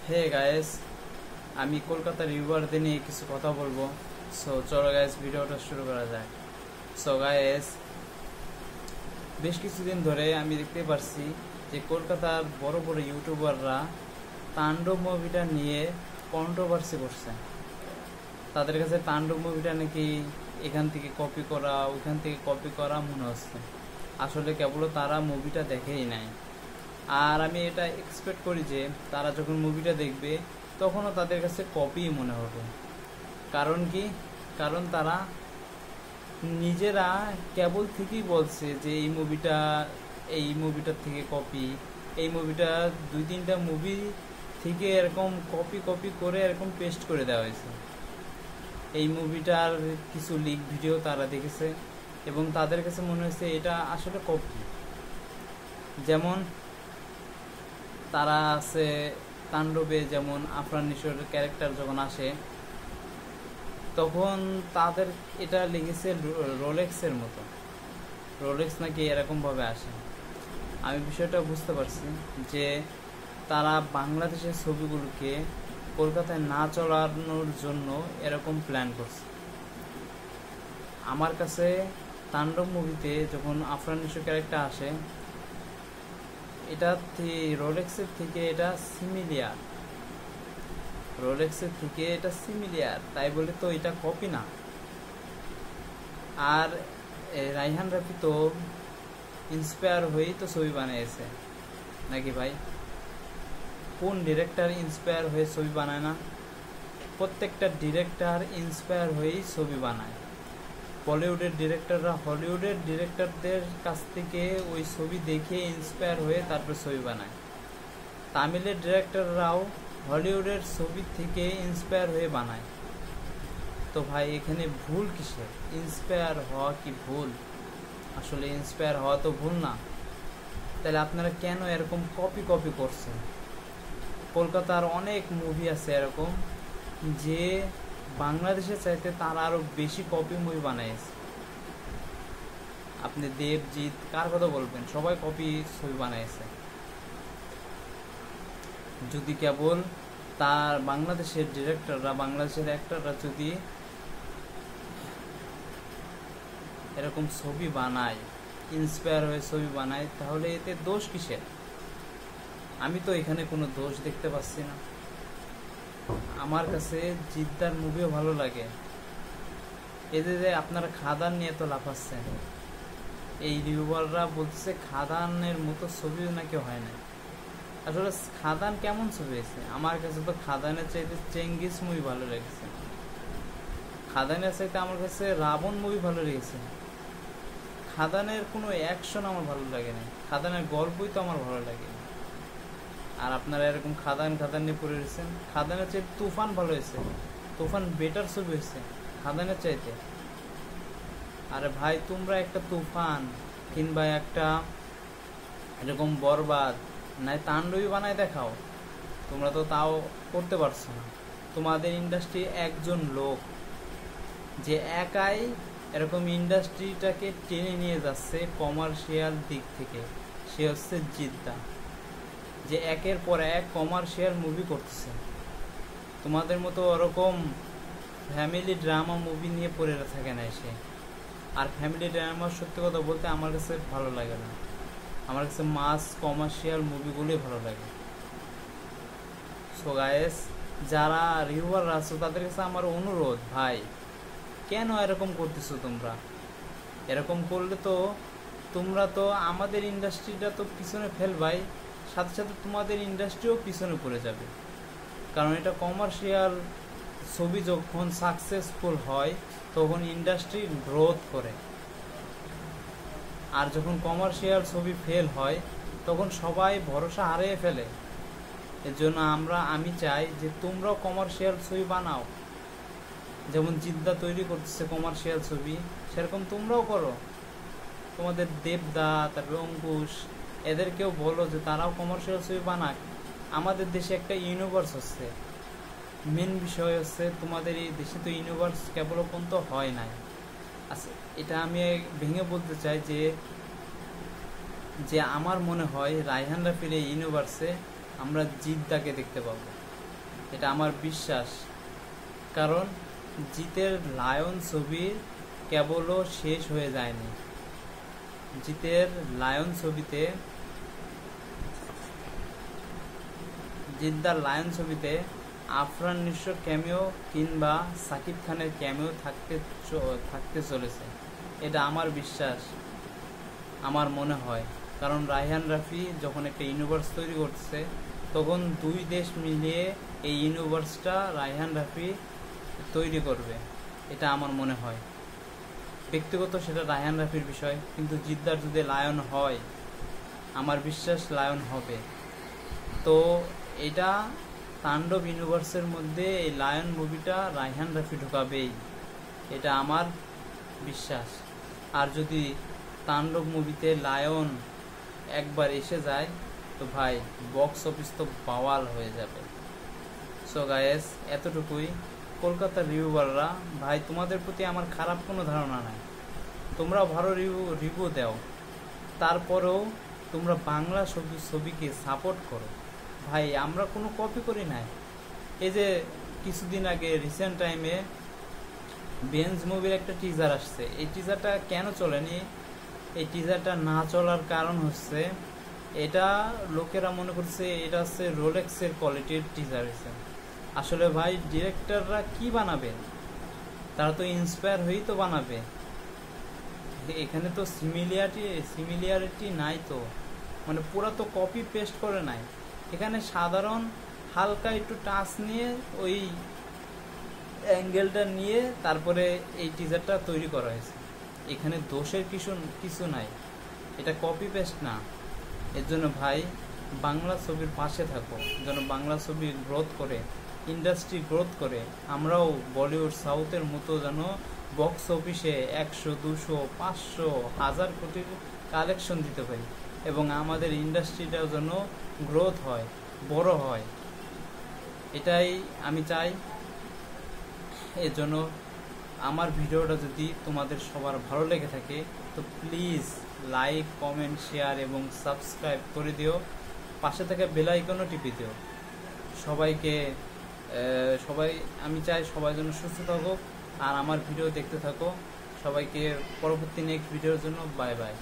Hey guys, আমি কলকাতার রিভিউয়ারদের নিয়ে কিছু কথা বলবো। সো চলো গাইস, ভিডিওটা শুরু করা যায়। সো গাইস, বেশ কিছুদিন ধরে আমি দেখতে পারছি যে কলকাতার বড় বড় ইউটিউবাররা তাণ্ডব মুভিটা নিয়ে কন্ট্রোভার্সি করছে। তাদের কাছে তাণ্ডব মুভিটা নাকি এখান থেকে কপি করা, ওইখান থেকে কপি করা মনে হচ্ছে। আসলে কেবল তারা মুভিটা দেখেই নাই। আর আমি এটা এক্সপেক্ট করি যে তারা যখন মুভিটা দেখবে তখনও তাদের কাছে কপিই মনে হবে। কারণ কি? কারণ তারা নিজেরা কেবল থেকেই বলছে যে এই মুভিটার থেকে কপি, এই মুভিটা 2-3টা মুভি থেকে এরকম কপি কপি করে এরকম পেস্ট করে দেওয়া হয়েছে। এই মুভিটার কিছু লিক ভিডিও তারা দেখেছে এবং তাদের কাছে মনে হয়েছে এটা আসলে কপি। যেমন তারা আছে তাণ্ডবে, যেমন আফরান নিশোর ক্যারেক্টার যখন আসে তখন তাদের এটা লেগেছে রোলেক্সের মতো, রোলেক্স নাকি এরকমভাবে আসে। আমি বিষয়টা বুঝতে পারছি যে তারা বাংলাদেশের ছবিগুলোকে কলকাতায় না চলানোর জন্য এরকম প্ল্যান করছে। আমার কাছে তাণ্ডব মুভিতে যখন আফরান নিশোর ক্যারেক্টার আসে, এটা রোলেক্সের থেকে এটা সিমিলিয়ার, তাই বলে তো এটা কপি না। আর রাইহান রাফি তো ইন্সপায়ার হয়েই তো ছবি বানিয়েছে নাকি ভাই? কোন ডিরেক্টর ইন্সপায়ার হয়ে ছবি বানায় না? প্রত্যেকটা ডিরেক্টর ইন্সপায়ার হয়েই ছবি বানায়। বলিউডের ডিরেক্টররা হলিউডের ডিরেক্টরদের কাছ থেকে ওই ছবি দেখে ইন্সপায়ার হয়ে তারপর ছবি বানায়। তামিলের ডিরেক্টররাও হলিউডের ছবি থেকে ইন্সপায়ার হয়ে বানায়। তো ভাই এখানে ভুল কিসের? ইন্সপায়ার হওয়া কি ভুল? আসলে ইন্সপায়ার হওয়া তো ভুল না। তাহলে আপনারা কেন এরকম কপি করছেন? কলকাতার অনেক মুভি আছে এরকম যে বাংলাদেশের চাইতে তারা আরো বেশি কপি মুভি বানাইছে। আপনি দেবজিৎ কার কথা বলবেন? সবাই কপি ছবি বানাইছে। যদি কেবল তার বাংলাদেশের ডিরেক্টররা, বাংলাদেশের অ্যাক্টররা যদি এরকম ছবি বানায়, ইন্সপায়ার হয়ে ছবি বানায়, তাহলে এতে দোষ কিসের? আমি তো এখানে কোনো দোষ দেখতে পাচ্ছি না। আমার কাছে জিদ্দার মুভিও ভালো লাগে। এদের যে আপনারা খাদান নিয়ে তো লাফাচ্ছেন, এই রিভিউয়াররা বলছে খাদানের মতো ছবিও নাকি হয় না। আসলে খাদান কেমন ছবি হয়েছে? আমার কাছে তো খাদানের চাইতে চেঙ্গিস মুভি ভালো লেগেছে। খাদানের চাইতে আমার কাছে রাবণ মুভি ভালো লেগেছে। খাদানের কোনো অ্যাকশন আমার ভালো লাগে না, খাদানের গল্পই তো আমার ভালো লাগে। আর আপনারা এরকম খাদান নিয়ে পড়ে রয়েছেন। খাদানের চাইতে তুফান ভালো হয়েছে, তুফান বেটার ছবি হয়েছে খাদানের চাইতে। আরে ভাই, তোমরা একটা তুফান কিংবা একটা এরকম বরবাদ নাই তাণ্ডবী বানায় দেখাও। তোমরা তো তাও করতে পারছো না। তোমাদের ইন্ডাস্ট্রি একজন লোক যে একাই এরকম ইন্ডাস্ট্রিটাকে টেনে নিয়ে যাচ্ছে কমার্শিয়াল দিক থেকে, সে হচ্ছে জিদ্দা, যে একের পর এক কমার্শিয়াল মুভি করতেছে। তোমাদের মতো ওরকম ফ্যামিলি ড্রামা মুভি নিয়ে পড়ে থাকে না সে। আর ফ্যামিলি ড্রামা সত্যি কথা বলতে আমার কাছে ভালো লাগে না। আমার কাছে মাস কমার্শিয়াল মুভিগুলোই ভালো লাগে। সো গাইস, যারা রিভিউয়ার আছো তাদের কাছে আমার অনুরোধ, ভাই কেন এরকম করতেছো তোমরা? এরকম করলে তো তোমরা তো আমাদের ইন্ডাস্ট্রিটা তো পিছনে ফেলবাই, সাথে সাথে তোমাদের ইন্ডাস্ট্রিও পিছনে পড়ে যাবে। কারণ এটা কমার্শিয়াল ছবি যখন সাকসেসফুল হয় তখন ইন্ডাস্ট্রি গ্রোথ করে, আর যখন কমার্শিয়াল ছবি ফেল হয় তখন সবাই ভরসা হারিয়ে ফেলে। এর জন্য আমি চাই যে তোমরাও কমার্শিয়াল ছবি বানাও। যেমন জিদ্দা তৈরি করতেছে কমার্শিয়াল ছবি, সেরকম তোমরাও করো। তোমাদের দেবদা, তারপরে অঙ্কুশ, এদেরকেও বলো যে তারাও কমার্শিয়াল ছবি বানাক। আমাদের দেশে একটা ইউনিভার্স হচ্ছে, মেন বিষয় হচ্ছে তোমাদের এই দেশে তো ইউনিভার্স কেবল পর্যন্ত হয় নাই। আচ্ছা, এটা আমি ভেঙে বলতে চাই যে আমার মনে হয় রায়হান রাফির এই ইউনিভার্সে আমরা জিদ্দাকে দেখতে পাবো। এটা আমার বিশ্বাস। কারণ জিতের লায়ন ছবি কেবলও শেষ হয়ে যায়নি। জিতের লায়ন ছবিতে, জিদ্দার লায়ন ছবিতে আফরান নিশোর ক্যামিও কিংবা সাকিব খানের ক্যামিও থাকতে চলেছে। এটা আমার বিশ্বাস, আমার মনে হয়। কারণ রায়হান রাফি যখন একটা ইউনিভার্স তৈরি করছে, তখন দুই দেশ মিলিয়ে এই ইউনিভার্সটা রায়হান রাফি তৈরি করবে, এটা আমার মনে হয়। ব্যক্তিগত সেটা রায়হান রাফির বিষয়, কিন্তু জিদ্দার যদি লায়ন হয়, আমার বিশ্বাস লায়ন হবে। তো এটা তাণ্ডব ইউনিভার্সের মধ্যে এই লায়ন মুভিটা রায়হান রাফি ঢোকাবেই, এটা আমার বিশ্বাস। আর যদি তাণ্ডব মুভিতে লায়ন একবার এসে যায়, তো ভাই বক্স অফিস তো বাওয়াল হয়ে যাবে। সো গায়েস, এতটুকুই। কলকাতার রিভিউয়াররা, ভাই তোমাদের প্রতি আমার খারাপ কোনো ধারণা নাই, তোমরা ভালো রিভিউ দাও, তারপরেও তোমরা বাংলা ছবিকে সাপোর্ট করো। ভাই আমরা কোনো কপি করি নাই। এই যে কিছুদিন আগে রিসেন্ট টাইমে বেঞ্জ মুভির একটা টিজার আসছে, এই টিজারটা কেন চলেনি? এই টিজারটা না চলার কারণ হচ্ছে, এটা লোকেরা মনে করছে এটা হচ্ছে রোলেক্সের কোয়ালিটির টিজার হয়েছে। আসলে ভাই ডিরেক্টররা কি বানাবে? তারা তো ইন্সপায়ার হয়েই তো বানাবে। এখানে তো সিমিলিয়ারিটি নাই, তো মানে পুরা তো কপি পেস্ট করে নাই। এখানে সাধারণ হালকা একটু টাচ নিয়ে, ওই অ্যাঙ্গেলটা নিয়ে তারপরে এই টিজারটা তৈরি করা হয়েছে। এখানে দোষের কিছু নাই, এটা কপি পেস্ট না। এর জন্য ভাই বাংলা ছবির পাশে থাকো, যেন বাংলা ছবি গ্রোথ করে, ইন্ডাস্ট্রি গ্রোথ করে, আমরাও বলিউড সাউথের মতো যেন বক্স অফিসে 100, 200, 500, 1000 কোটির কালেকশন দিতে পারি, এবং আমাদের ইন্ডাস্ট্রিটাও যেন গ্রোথ হয়, বড় হয়, এটাই আমি চাই। এর জন্য আমার ভিডিওটা যদি তোমাদের সবার ভালো লেগে থাকে, তো প্লিজ লাইক, কমেন্ট, শেয়ার এবং সাবস্ক্রাইব করে দিও। পাশে থাকা বেল আইকনও টিপে দিও। আমি চাই সবাই যেন সুস্থ থাকুক আর আমার ভিডিও দেখতে থাকো। সবাইকে পরবর্তী নেক্সট ভিডিওর জন্য বাই বাই।